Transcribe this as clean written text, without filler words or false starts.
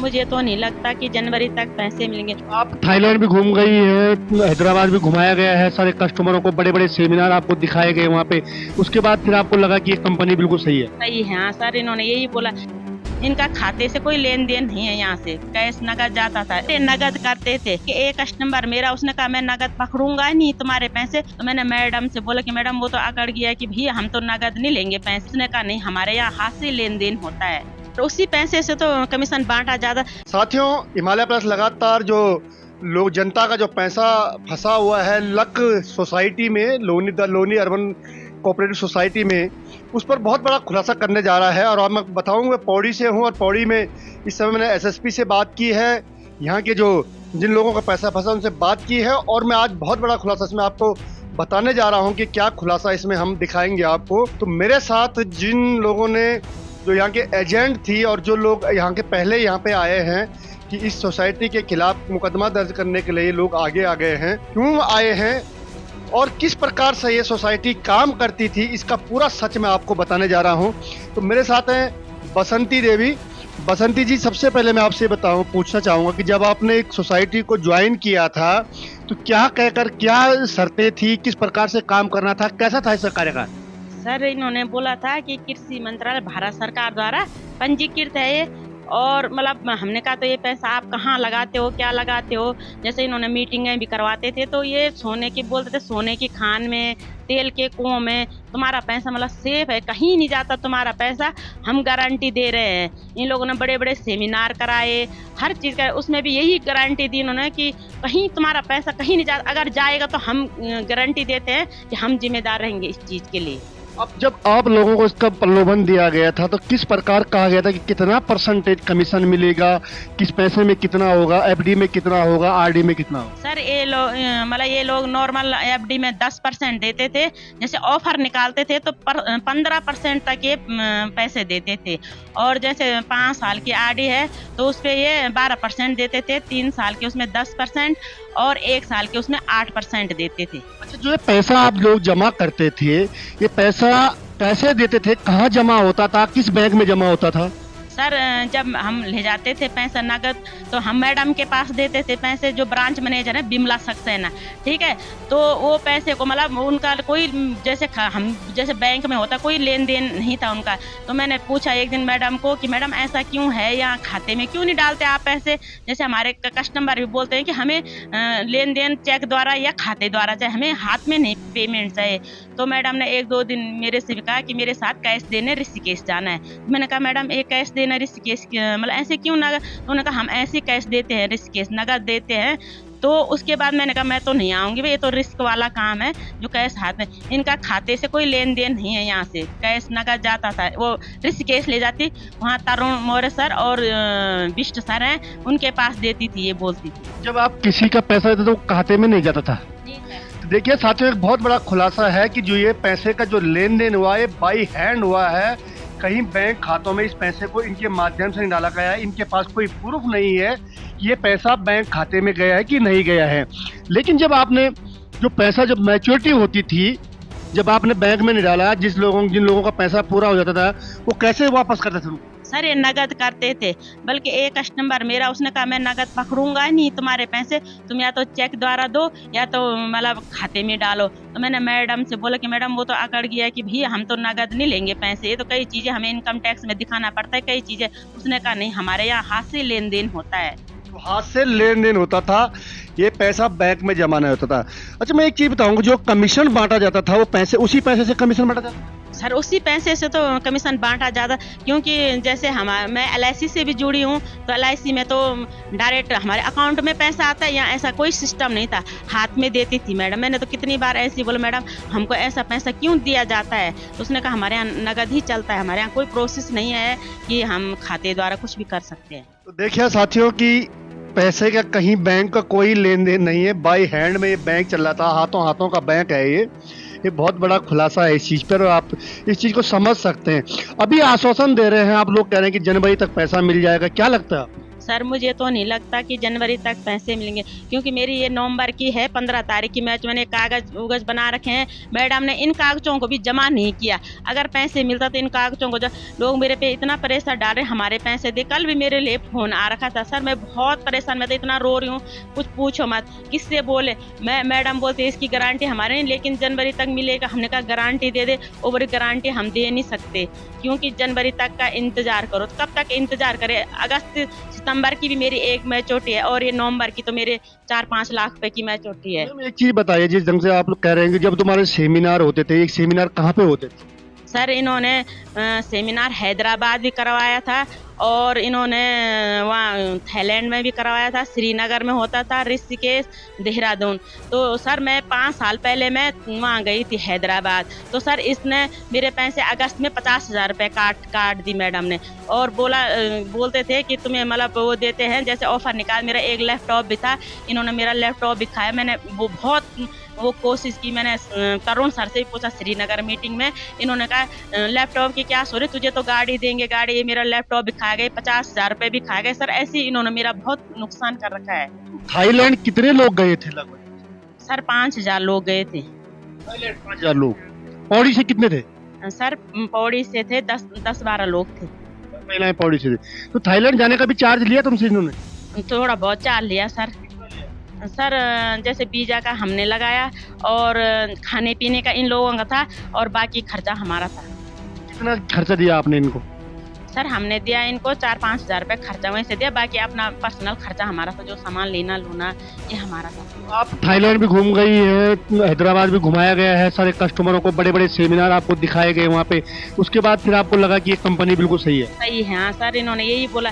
मुझे तो नहीं लगता कि जनवरी तक पैसे मिलेंगे। आप थाईलैंड भी घूम गई है, हैदराबाद भी घुमाया गया है, सारे कस्टमरों को बड़े बड़े सेमिनार आपको दिखाए गए वहाँ पे। उसके बाद फिर आपको लगा कि ये कंपनी बिल्कुल सही है। सही है, हाँ सर, इन्होंने यही बोला। इनका खाते से कोई लेन देन नहीं है, यहाँ से कैश नगद जाता था, ये नगद करते थे। कि एक कस्टमर मेरा, उसने कहा मैं नगद पकड़ूंगा नहीं तुम्हारे पैसे। तो मैंने मैडम से बोला कि मैडम वो तो अकड़ गया कि भैया हम तो नगद नहीं लेंगे पैसे। उसने कहा नहीं, हमारे यहाँ हाथ से लेन देन होता है, तो उसी पैसे से तो कमीशन बांटा ज्यादा। साथियों, हिमालय प्लस लगातार जो लोग जनता का जो पैसा फंसा हुआ है लक सोसाइटी में, लोनी अर्बन कोऑपरेटिव सोसाइटी में, उस पर बहुत बड़ा खुलासा करने जा रहा है। और अब मैं बताऊंगा, पौड़ी से हूं और पौड़ी में इस समय मैंने एसएसपी से बात की है, यहाँ के जो जिन लोगों का पैसा फंसा उनसे बात की है, और मैं आज बहुत बड़ा खुलासा इसमें आपको बताने जा रहा हूँ कि क्या खुलासा इसमें हम दिखाएंगे आपको। तो मेरे साथ जिन लोगों ने, जो यहाँ के एजेंट थी और जो लोग यहाँ के पहले यहाँ पे आए हैं कि इस सोसाइटी के खिलाफ मुकदमा दर्ज करने के लिए लोग आगे आ गए हैं, क्यों आए हैं और किस प्रकार से ये सोसाइटी काम करती थी, इसका पूरा सच मैं आपको बताने जा रहा हूँ। तो मेरे साथ हैं बसंती देवी। बसंती जी, सबसे पहले मैं आपसे पूछना चाहूँगा कि जब आपने एक सोसाइटी को ज्वाइन किया था तो क्या कहकर, क्या शर्तें थी, किस प्रकार से काम करना था, कैसा था इसका कार्यकाल? सर इन्होंने बोला था कि कृषि मंत्रालय भारत सरकार द्वारा पंजीकृत है ये, और मतलब हमने कहा तो ये पैसा आप कहाँ लगाते हो, क्या लगाते हो। जैसे इन्होंने मीटिंगें भी करवाते थे तो ये सोने की बोलते थे, सोने की खान में, तेल के कुओं में तुम्हारा पैसा मतलब सेफ है, कहीं नहीं जाता तुम्हारा पैसा, हम गारंटी दे रहे हैं। इन लोगों ने बड़े बड़े सेमिनार कराए, हर चीज़ का, उसमें भी यही गारंटी दी इन्होंने कि कहीं तुम्हारा पैसा कहीं नहीं जाता, अगर जाएगा तो हम गारंटी देते हैं कि हम जिम्मेदार रहेंगे इस चीज़ के लिए। अब जब आप लोगों को इसका प्रलोभन दिया गया था तो किस प्रकार कहा गया था कि कितना परसेंटेज कमीशन मिलेगा, किस पैसे में कितना होगा, एफडी में कितना होगा, आरडी में कितना होगा? सर ये लोग नॉर्मल एफडी में 10% देते थे, जैसे ऑफर निकालते थे तो 15% तक ये पैसे देते थे। और जैसे 5 साल की आरडी है तो उस पे ये 12% देते थे, 3 साल के उसमें 10% और 1 साल के उसमें 8% देते थे। अच्छा, जो ये पैसा आप लोग जमा करते थे, ये पैसा कैसे देते थे, कहाँ जमा होता था, किस बैंक में जमा होता था? सर जब हम ले जाते थे पैसा नगद तो हम मैडम के पास देते थे पैसे, जो ब्रांच मैनेजर है बिमला सक्सेना, ठीक है। तो वो पैसे को मतलब उनका कोई हम जैसे बैंक में होता कोई लेन देन नहीं था उनका। तो मैंने पूछा एक दिन मैडम को कि मैडम ऐसा क्यों है, यहाँ खाते में क्यों नहीं डालते आप पैसे। जैसे हमारे कस्टमर भी बोलते हैं कि हमें लेन देन चेक द्वारा या खाते द्वारा चाहिए, हमें हाथ में नहीं पेमेंट चाहिए। तो मैडम ने 1-2 दिन मेरे से कहा कि मेरे साथ कैश देने ऋषिकेश जाना है। मैंने कहा मैडम एक कैश देना ऋषिकेश, मतलब ऐसे क्यों नगद। तो उन्होंने कहा हम ऐसे कैश देते हैं ऋषिकेश, नगद देते हैं। तो उसके बाद मैंने कहा मैं तो नहीं आऊँगी भाई, ये तो रिस्क वाला काम है जो कैश हाथ में। इनका खाते से कोई लेन देन नहीं है, यहाँ से कैश नगद जाता था, वो ऋषिकेश ले जाती, वहाँ तरुण मौर्य सर और बिष्ट सर हैं, उनके पास देती थी, ये बोलती थी। जब आप किसी का पैसा देते तो खाते में नहीं जाता था? देखिए साथियों, एक बहुत बड़ा खुलासा है कि जो ये पैसे का जो लेन देन हुआ है बाई हैंड हुआ है, कहीं बैंक खातों में इस पैसे को इनके माध्यम से नहीं डाला गया है। इनके पास कोई प्रूफ नहीं है ये पैसा बैंक खाते में गया है कि नहीं गया है। लेकिन जब आपने जो पैसा, जब मैच्योरिटी होती थी, जब आपने बैंक में नहीं डाला, जिन लोगों का पैसा पूरा हो जाता था वो कैसे वापस करते थे? सर ये नगद करते थे, बल्कि एक कस्टमर मेरा, उसने कहा मैं नगद पकड़ूंगा नहीं तुम्हारे पैसे, तुम या तो चेक द्वारा दो या तो मतलब खाते में डालो। तो मैंने मैडम से बोला कि मैडम वो तो अकड़ गया कि भैया हम तो नगद नहीं लेंगे पैसे, ये तो कई चीज़ें हमें इनकम टैक्स में दिखाना पड़ता है, कई चीज़ें। उसने कहा नहीं, हमारे यहाँ हाथ से लेन देन होता है। तो हाथ से लेन देन होता था, ये पैसा बैंक में जमा नहीं होता था। अच्छा, मैं एक चीज़ बताऊंगा, जो कमीशन बांटा जाता था वो पैसे, उसी पैसे से कमीशन बांटा जाता? सर उसी पैसे से तो कमीशन बांटा ज़्यादा, क्योंकि जैसे मैं LIC से भी जुड़ी हूँ, तो LIC में तो डायरेक्ट हमारे अकाउंट में पैसा आता है, यहाँ ऐसा कोई सिस्टम नहीं था, हाथ में देती थी मैडम। मैंने तो कितनी बार ऐसी बोला मैडम हमको ऐसा पैसा क्यों दिया जाता है, तो उसने कहा हमारे यहाँ नगद ही चलता है, हमारे यहाँ कोई प्रोसेस नहीं है कि हम खाते द्वारा कुछ भी कर सकते हैं। तो देखिए साथियों कि पैसे का कहीं बैंक का कोई लेन देन नहीं है, बाई हैंड में ये बैंक चल रहा था, हाथों हाथों का बैंक है ये बहुत बड़ा खुलासा है इस चीज़ पर, और आप इस चीज़ को समझ सकते हैं। अभी आश्वासन दे रहे हैं आप लोग, कह रहे हैं कि जनवरी तक पैसा मिल जाएगा, क्या लगता है? सर मुझे तो नहीं लगता कि जनवरी तक पैसे मिलेंगे, क्योंकि मेरी ये नवंबर की है 15 तारीख की मैंने कागज उगज बना रखे हैं। मैडम ने इन कागजों को भी जमा नहीं किया। अगर पैसे मिलता तो इन कागजों को लोग मेरे पे इतना प्रेशर डाल रहे, हमारे पैसे दे। कल भी मेरे लिए फोन आ रखा था। सर मैं बहुत परेशान, मैं तो इतना रो रही हूँ, कुछ पूछो मत। किससे बोले, मैं मैडम बोलते इसकी गारंटी हमारे नहीं, लेकिन जनवरी तक मिलेगा। हमने कहा गारंटी दे दे, ओवर गारंटी हम दे नहीं सकते, क्योंकि जनवरी तक का इंतजार करो। तो कब तक इंतजार करे? अगस्त सितंबर की भी मेरी एक मैचोटी है और ये नवंबर की तो मेरे 4-5 लाख रुपए की मैचोटी है। मैम, एक चीज बताइए, जिस ढंग से आप लोग कह रहे हैं कि जब तुम्हारे सेमिनार होते थे, एक सेमिनार कहाँ पे होते थे? सर इन्होंने सेमिनार हैदराबाद भी करवाया था और इन्होंने वहाँ थाईलैंड में भी करवाया था, श्रीनगर में होता था, ऋषिकेश, देहरादून। तो सर मैं 5 साल पहले मैं वहाँ गई थी हैदराबाद। तो सर इसने मेरे पैसे अगस्त में 50,000 रुपये काट दी मैडम ने, और बोलते थे कि तुम्हें मतलब वो देते हैं, जैसे ऑफर निकाल। मेरा एक लैपटॉप भी था, इन्होंने मेरा लैपटॉप भी खाया। मैंने वो कोशिश की, मैंने तरुण सर से भी पूछा श्रीनगर मीटिंग में। इन्होंने कहा लैपटॉप की क्या सोच, तुझे तो गाड़ी देंगे, गाड़ी। मेरा लैपटॉप भी खा गए, 50,000 रुपये भी खा गए। सर ऐसे ही इन्होंने मेरा बहुत नुकसान कर रखा है। थाईलैंड कितने लोग गए थे लगभग? सर 5,000 लोग गए थे। थाईलैंड 5,000 लोग। पौड़ी से कितने थे? सर पौड़ी से थे 10-12 लोग थे। महिलाएं पौड़ी से थे। तो थाईलैंड जाने का भी चार्ज लिया तुमसे इन्होंने? थोड़ा बहुत चार्ज लिया सर। सर जैसे वीजा का हमने लगाया और खाने पीने का इन लोगों का था, और बाकी खर्चा हमारा था। कितना खर्चा दिया आपने इनको? सर हमने दिया इनको 4-5 हज़ार रुपये खर्चा वहीं से दिया, बाकी अपना पर्सनल खर्चा हमारा था, जो सामान लेना लूना ये हमारा था। आप थाईलैंड भी घूम गई है, हैदराबाद भी घुमाया गया है, सारे कस्टमरों को बड़े बड़े सेमिनार आपको दिखाए गए वहाँ पे। उसके बाद फिर आपको लगा कि ये कंपनी बिल्कुल सही है? सही है हाँ सर, इन्होंने यही बोला।